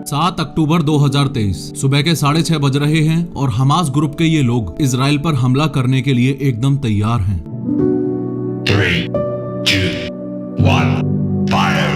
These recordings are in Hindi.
7 अक्टूबर 2023 सुबह के 6:30 बज रहे हैं और हमास ग्रुप के ये लोग इजराइल पर हमला करने के लिए एकदम तैयार हैं। 3, 2, 1, fire!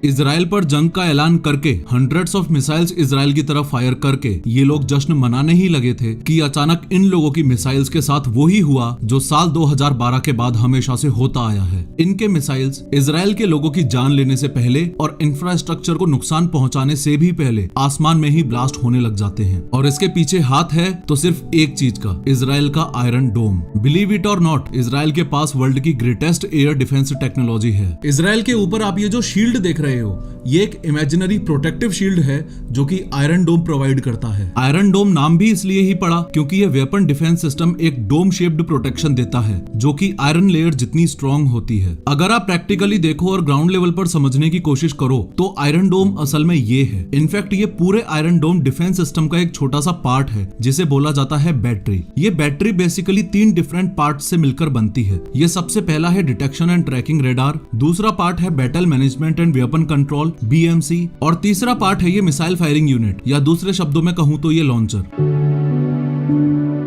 इजराइल पर जंग का ऐलान करके हंड्रेड्स ऑफ मिसाइल्स इजराइल की तरफ फायर करके ये लोग जश्न मनाने ही लगे थे कि अचानक इन लोगों की मिसाइल्स के साथ वही हुआ जो साल 2012 के बाद हमेशा से होता आया है। इनके मिसाइल्स इजराइल के लोगों की जान लेने से पहले और इंफ्रास्ट्रक्चर को नुकसान पहुंचाने से भी पहले आसमान में ही ब्लास्ट होने लग जाते हैं। और इसके पीछे हाथ है तो सिर्फ एक चीज का, इजराइल का आयरन डोम। बिलीव इट और नॉट, इजराइल के पास वर्ल्ड की ग्रेटेस्ट एयर डिफेंस टेक्नोलॉजी है। इजराइल के ऊपर आप ये जो शील्ड देख रहे हो, ये एक इमेजिनरी प्रोटेक्टिव शील्ड है जो कि आयरन डोम प्रोवाइड करता है। आयरन डोम नाम भी इसलिए ही पड़ा क्योंकि ये वेपन डिफेंस सिस्टम एक डोम शेप्ड प्रोटेक्शन देता है जो कि आयरन लेयर जितनी स्ट्रॉन्ग होती है। अगर आप प्रैक्टिकली देखो और ग्राउंड लेवल पर समझने की कोशिश करो तो आयरन डोम असल में ये है। इनफैक्ट ये पूरे आयरन डोम डिफेंस सिस्टम का एक छोटा सा पार्ट है जिसे बोला जाता है बैटरी। ये बैटरी बेसिकली 3 डिफरेंट पार्ट से मिलकर बनती है। ये सबसे पहला है डिटेक्शन एंड ट्रैकिंग रेडार, दूसरा पार्ट है battle management and weapon control BMC और तीसरा पार्ट है ये मिसाइल फायरिंग यूनिट या दूसरे शब्दों में कहूं तो ये लॉन्चर।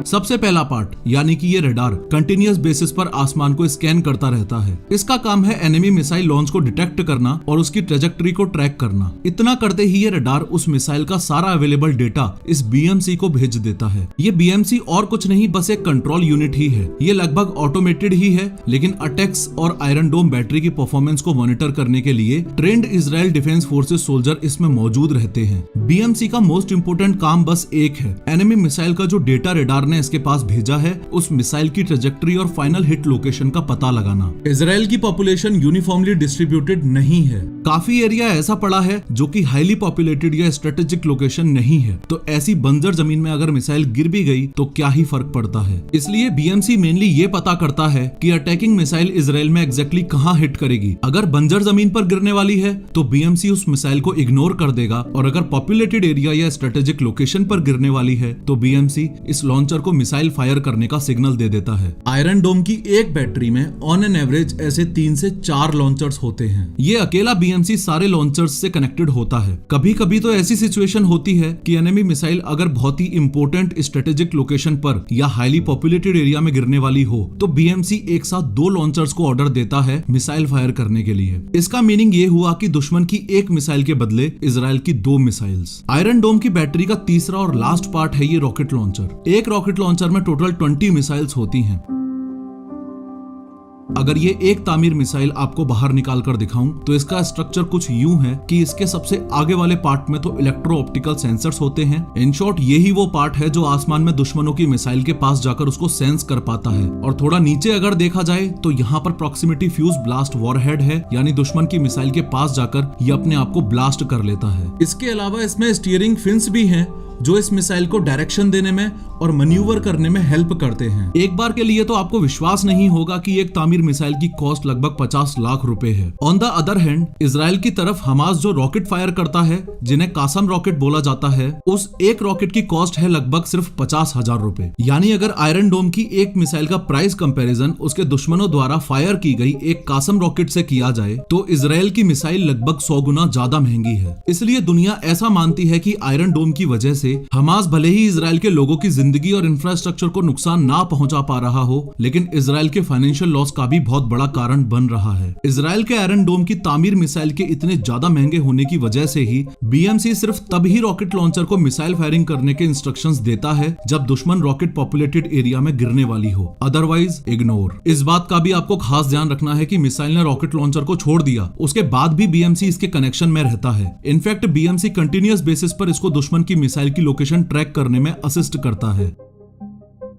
सबसे पहला पार्ट यानी कि ये रडार कंटिन्यूअस बेसिस पर आसमान को स्कैन करता रहता है। इसका काम है एनिमी मिसाइल लॉन्च को डिटेक्ट करना और उसकी ट्रेजेक्टरी को ट्रैक करना। इतना करते ही ये रडार उस मिसाइल का सारा अवेलेबल डेटा इस BMC को भेज देता है। ये BMC और कुछ नहीं बस एक कंट्रोल यूनिट ही है। ये लगभग ऑटोमेटेड ही है लेकिन अटैक्स और आयरन डोम बैटरी की परफॉर्मेंस को मॉनिटर करने के लिए trend Israel defence forces soldier इसमें मौजूद रहते हैं। BMC का मोस्ट इंपोर्टेंट काम बस एक है, एनिमी मिसाइल का जो डेटा रडार ने इसके पास भेजा है उस मिसाइल की ट्रेजेक्टरी और फाइनल हिट लोकेशन का पता लगाना। इजराइल की पॉपुलेशन यूनिफॉर्मली डिस्ट्रीब्यूटेड नहीं है। काफी एरिया ऐसा पड़ा है जो कि हाईली पॉपुलेटेड या स्ट्रेटेजिक लोकेशन नहीं है, तो ऐसी बंजर जमीन में अगर मिसाइल गिर भी गई तो क्या ही फर्क पड़ता है। इसलिए BMC मेनली ये पता करता है कि अटैकिंग मिसाइल इजराइल में एग्जैक्टली कहां हिट करेगी। अगर बंजर जमीन पर गिरने वाली है तो BMC उस मिसाइल को इग्नोर कर देगा और अगर पॉपुलेटेड एरिया या स्ट्रेटेजिक लोकेशन पर गिरने वाली है तो BMC इस लॉन्चर को मिसाइल फायर करने का सिग्नल दे देता है। आयरन डोम की एक बैटरी में ऑन एन एवरेज ऐसे 3 से 4 लॉन्चर्स होते हैं। ये अकेला BMC सारे लॉन्चर्स से कनेक्टेड होता है। कभी कभी तो ऐसी सिचुएशन होती है कि एनिमी मिसाइल अगर बहुत ही इंपोर्टेंट स्ट्रेटेजिक लोकेशन पर या हाईली पॉपुलेटेड एरिया में गिरने वाली हो तो BMC एक साथ 2 लॉन्चर्स को ऑर्डर देता है मिसाइल फायर करने के लिए। इसका मीनिंग ये हुआ कि दुश्मन की एक मिसाइल के बदले इजराइल की 2 मिसाइल्स। आयरन डोम की बैटरी का तीसरा और लास्ट पार्ट है ये रॉकेट लॉन्चर। एक रॉकेट लॉन्चर में टोटल 20 मिसाइल्स होती हैं। अगर ये एक तामीर मिसाइल आपको बाहर निकाल कर दिखाऊं तो इसका स्ट्रक्चर कुछ यूं है कि इसके सबसे आगे वाले पार्ट में तो इलेक्ट्रो ऑप्टिकल सेंसर्स होते हैं। इन शॉर्ट यही वो पार्ट है जो आसमान में दुश्मनों की मिसाइल के पास जाकर उसको सेंस कर पाता है। और थोड़ा नीचे अगर देखा जाए तो यहाँ पर प्रॉक्सिमिटी फ्यूज ब्लास्ट वॉरहेड है, यानी दुश्मन की मिसाइल के पास जाकर ये अपने आप को ब्लास्ट कर लेता है। इसके अलावा इसमें स्टीयरिंग फिन्स भी हैं जो इस मिसाइल को डायरेक्शन देने में और मैन्यूवर करने में हेल्प करते हैं। एक बार के लिए तो आपको विश्वास नहीं होगा कि एक तामीर मिसाइल की कॉस्ट लगभग 50 लाख रुपए है। On the other hand Israel की तरफ हमास जो रॉकेट फायर करता है जिन्हें कासम रॉकेट बोला जाता है, उस एक रॉकेट की कॉस्ट है लगभग सिर्फ 50,000 रुपए। यानी अगर आयरन डोम की एक मिसाइल का प्राइस कंपैरिजन उसके दुश्मनों द्वारा फायर की गई एक कासम रॉकेट से किया जाए तो इजराइल की मिसाइल लगभग 100 गुना ज्यादा महंगी है। इसलिए दुनिया ऐसा मानती है कि आयरन डोम की वजह से हमास भले ही इजराइल के लोगों की जिंदगी और इंफ्रास्ट्रक्चर को नुकसान ना पहुंचा पा रहा हो, लेकिन इजराइल के फाइनेंशियल लॉस का भी बहुत बड़ा कारण बन रहा है। इजराइल के आयरन डोम की तामीर मिसाइल के इतने ज्यादा महंगे होने की वजह से ही BMC सिर्फ तब ही रॉकेट लॉन्चर को मिसाइल फायरिंग करने के इंस्ट्रक्शंस देता है जब दुश्मन रॉकेट पॉपुलेटेड एरिया में गिरने वाली हो, अदरवाइज इग्नोर। इस बात का भी आपको खास ध्यान रखना है कि मिसाइल ने रॉकेट लॉन्चर को छोड़ दिया, उसके बाद भी BMC इसके कनेक्शन में रहता है। इनफैक्ट BMC कंटिन्यूअस बेसिस पर इसको दुश्मन की मिसाइल की लोकेशन ट्रैक करने में असिस्ट करता है।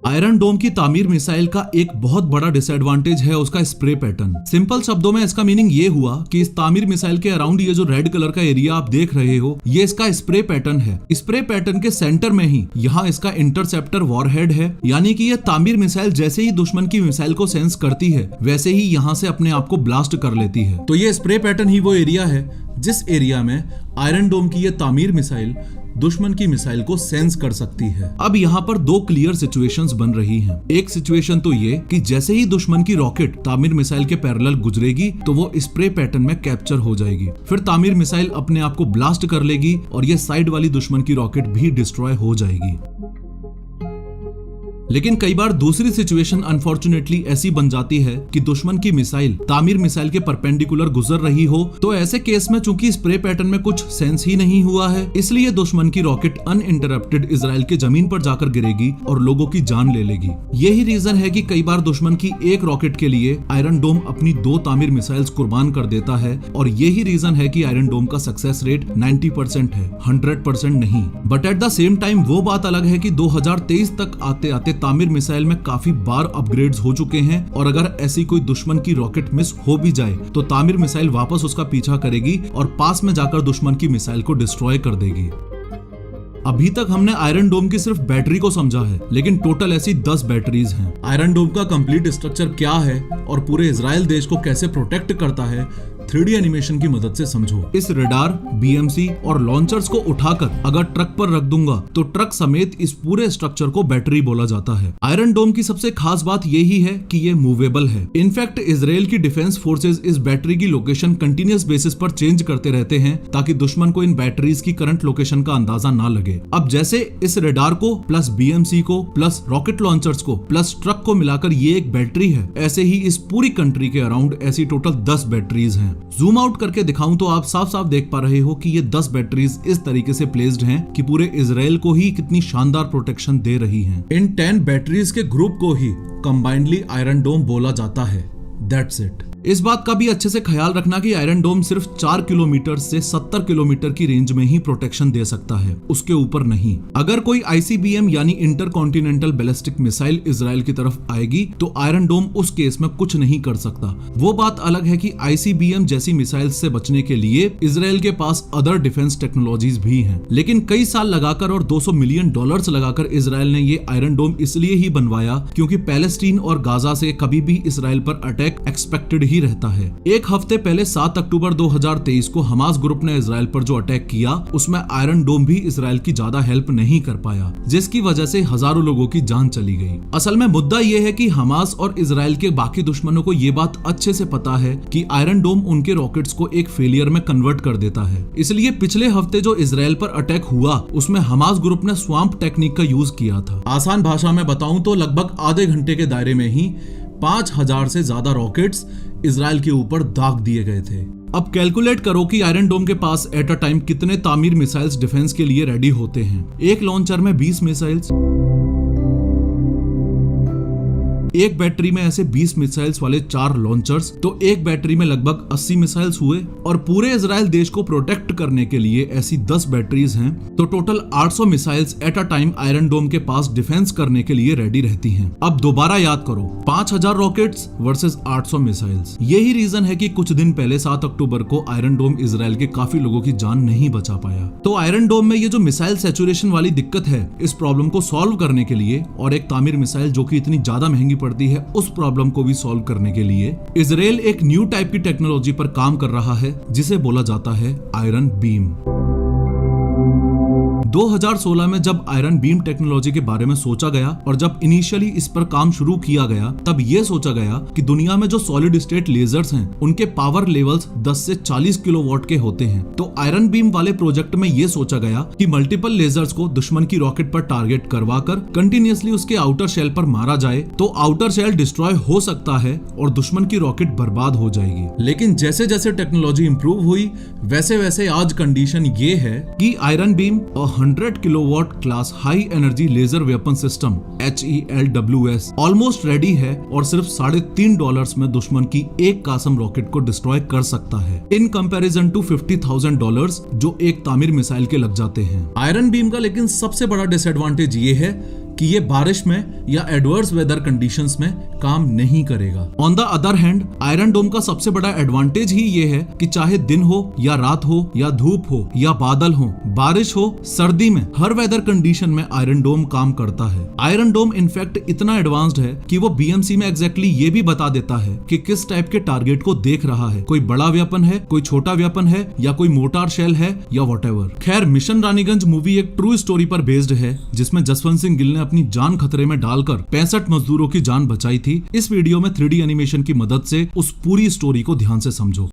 आयरन डोम की तामीर मिसाइल का एक बहुत बड़ा डिसएडवांटेज है उसका स्प्रे पैटर्न। सिंपल शब्दों में इसका मीनिंग ये हुआ कि इस तामीर मिसाइल के अराउंड ये जो रेड कलर का एरिया आप देख रहे हो ये इसका स्प्रे पैटर्न है। स्प्रे पैटर्न के सेंटर में ही यहाँ इसका इंटरसेप्टर वॉरहेड है, यानी कि ये तामीर मिसाइल जैसे ही दुश्मन की मिसाइल को सेंस करती है वैसे ही यहाँ से अपने आप को ब्लास्ट कर लेती है। तो ये स्प्रे पैटर्न ही वो एरिया है जिस एरिया में आयरन डोम की ये तामीर मिसाइल दुश्मन की मिसाइल को सेंस कर सकती है। अब यहाँ पर दो क्लियर सिचुएशंस बन रही हैं। एक सिचुएशन तो ये कि जैसे ही दुश्मन की रॉकेट तामीर मिसाइल के पैरेलल गुजरेगी तो वो स्प्रे पैटर्न में कैप्चर हो जाएगी, फिर तामीर मिसाइल अपने आप को ब्लास्ट कर लेगी और ये साइड वाली दुश्मन की रॉकेट भी डिस्ट्रॉय हो जाएगी। लेकिन कई बार दूसरी सिचुएशन अनफॉर्चुनेटली ऐसी बन जाती है कि दुश्मन की मिसाइल तामीर मिसाइल के परपेंडिकुलर गुजर रही हो, तो ऐसे केस में चूंकि स्प्रे पैटर्न में कुछ सेंस ही नहीं हुआ है, इसलिए दुश्मन की रॉकेट अनइंटरप्टेड इजराइल के जमीन पर जाकर गिरेगी और लोगों की जान ले लेगी। यही रीजन है कि कई बार दुश्मन की एक रॉकेट के लिए आयरन डोम अपनी 2 तामीर मिसाइल्स कुर्बान कर देता है, और यही रीजन है कि आयरन डोम का सक्सेस रेट 90% है, 100% नहीं। But at the same time वो बात अलग है कि 2023 तक आते आते तामीर मिसाइल में काफी बार अपग्रेड्स हो चुके हैं, और अगर ऐसी कोई दुश्मन की रॉकेट मिस हो भी जाए तो तामीर मिसाइल वापस उसका पीछा करेगी और पास में जाकर दुश्मन की मिसाइल को डिस्ट्रॉय कर देगी। अभी तक हमने आयरन डोम की सिर्फ बैटरी को समझा है, लेकिन टोटल ऐसी 10 बैटरीज हैं। आयरन डोम का कंप्लीट स्ट्रक्चर क्या है और पूरे इजराइल देश को कैसे प्रोटेक्ट करता है, 3D एनिमेशन की मदद से समझो। इस रडार, BMC और लॉन्चर्स को उठाकर अगर ट्रक पर रख दूंगा तो ट्रक समेत इस पूरे स्ट्रक्चर को बैटरी बोला जाता है। आयरन डोम की सबसे खास बात यही है कि ये मूवेबल है। इनफैक्ट इजराइल की डिफेंस फोर्सेज इस बैटरी की लोकेशन कंटिन्यूअस बेसिस पर चेंज करते रहते हैं ताकि दुश्मन को इन बैटरीज की करंट लोकेशन का अंदाजा ना लगे। अब जैसे इस रडार को प्लस BMC को प्लस रॉकेट लॉन्चर्स को प्लस ट्रक को मिलाकर ये एक बैटरी है, ऐसे ही इस पूरी कंट्री के अराउंड ऐसी टोटल 10 बैटरीज हैं। जूम आउट करके दिखाऊं तो आप साफ साफ देख पा रहे हो कि ये 10 बैटरीज इस तरीके से प्लेस्ड हैं कि पूरे इजराइल को ही कितनी शानदार प्रोटेक्शन दे रही हैं। इन 10 बैटरीज के ग्रुप को ही कंबाइंडली आयरन डोम बोला जाता है। That's it. इस बात का भी अच्छे से ख्याल रखना कि आयरन डोम सिर्फ 4 किलोमीटर से 70 किलोमीटर की रेंज में ही प्रोटेक्शन दे सकता है, उसके ऊपर नहीं। अगर कोई ICBM यानी इंटरकॉन्टिनेंटल बैलिस्टिक मिसाइल इजराइल की तरफ आएगी तो आयरन डोम उस केस में कुछ नहीं कर सकता। वो बात अलग है कि ICBM जैसी मिसाइल से बचने के लिए इजराइल के पास अदर डिफेंस टेक्नोलॉजीज भी हैं, लेकिन कई साल लगाकर और $200 मिलियन लगाकर इजराइल ने ये आयरन डोम इसलिए ही बनवाया क्योंकि पैलेस्टीन और गाजा से कभी भी इजराइल पर अटैक एक्सपेक्टेड ही रहता है। एक हफ्ते पहले 7 अक्टूबर 2023 को हमास ग्रुप ने इजराइल पर जो अटैक किया उसमें आयरन डोम भी इजराइल की ज्यादा हेल्प नहीं कर पाया, जिसकी वजह से हजारों लोगों की जान चली गई। असल में मुद्दा ये है कि हमास और इजराइल के बाकी दुश्मनों को ये बात अच्छे से पता है कि आयरन डोम उनके रॉकेट्स को एक फेलियर में कन्वर्ट कर देता है। इसलिए पिछले हफ्ते जो इजराइल पर अटैक हुआ उसमें हमास ग्रुप ने स्वैम्प टेक्निक का यूज किया था। आसान भाषा में बताऊं तो लगभग आधे घंटे के दायरे में ही 5000 से ज्यादा रॉकेट्स इजराइल के ऊपर दाग दिए गए थे। अब कैलकुलेट करो कि आयरन डोम के पास एट अ टाइम कितने तामीर मिसाइल्स डिफेंस के लिए रेडी होते हैं। एक लॉन्चर में 20 मिसाइल्स, एक बैटरी में ऐसे 20 मिसाइल्स वाले 4 लॉन्चर्स, तो एक बैटरी में लगभग 80 मिसाइल्स हुए। और पूरे इजराइल देश को प्रोटेक्ट करने के लिए ऐसी 10 बैटरीज हैं, तो total 800 missiles at a time iron dome के पास डिफेंस करने के लिए रेडी रहती हैं। अब दोबारा याद करो, 5000 रॉकेट्स वर्सेस 800 मिसाइल्स। यही रीजन है कि कुछ दिन पहले 7 अक्टूबर को आयरन डोम इजराइल के काफी लोगों की जान नहीं बचा पाया। तो आयरन डोम में ये जो मिसाइल सैचुरेशन वाली दिक्कत है, इस प्रॉब्लम को सॉल्व करने के लिए और एक तामीर मिसाइल जो कि इतनी ज्यादा महंगी पड़ती है उस प्रॉब्लम को भी सॉल्व करने के लिए इजराइल एक न्यू टाइप की टेक्नोलॉजी पर काम कर रहा है जिसे बोला जाता है आयरन बीम। 2016 में जब आयरन बीम टेक्नोलॉजी के बारे में सोचा गया और जब इनिशियली इस पर काम शुरू किया गया, तब यह सोचा गया कि दुनिया में जो सॉलिड स्टेट लेजर्स हैं उनके पावर लेवल्स 10 से 40 किलोवाट के होते हैं। तो आयरन बीम वाले प्रोजेक्ट में यह सोचा गया कि मल्टीपल लेजर्स को दुश्मन की रॉकेट पर टारगेट करवाकर कंटिन्यूअसली उसके आउटर शेल पर मारा जाए तो आउटर शेल डिस्ट्रॉय हो सकता है और दुश्मन की रॉकेट बर्बाद हो जाएगी। लेकिन जैसे जैसे टेक्नोलॉजी इंप्रूव हुई वैसे वैसे आज कंडीशन ये है कि iron beam 100 kilowatt class high energy laser weapon system HELWS almost ready है और सिर्फ $3.5 में दुश्मन की एक कासम रॉकेट को डिस्ट्रॉय कर सकता है, इन कंपैरिजन टू $50,000 जो एक तामीर मिसाइल के लग जाते हैं। आयरन बीम का लेकिन सबसे बड़ा डिसएडवांटेज ये है कि ये बारिश में या एडवर्स वेदर कंडीशंस में काम नहीं करेगा। On the other hand iron dome का सबसे बड़ा एडवांटेज ही ये है कि चाहे दिन हो या रात हो या धूप हो या बादल हो, बारिश हो, सर्दी में, हर वेदर कंडीशन में आयरन डोम काम करता है। आयरन डोम इनफैक्ट इतना एडवांस्ड है कि वो बीएमसी में एग्जैक्टली ये भी बता देता है कि किस टाइप के टारगेट को देख रहा है, कोई बड़ा वेपन है, कोई छोटा वेपन है, या कोई मोटार शेल है या व्हाटएवर। खैर, मिशन रानीगंज मूवी एक ट्रू स्टोरी पर बेस्ड है जिसमें जसवंत सिंह गिल ने अपनी जान खतरे में डालकर 65 मजदूरों की जान बचाई थी। इस वीडियो में 3D एनिमेशन की मदद से उस पूरी स्टोरी को ध्यान से समझो।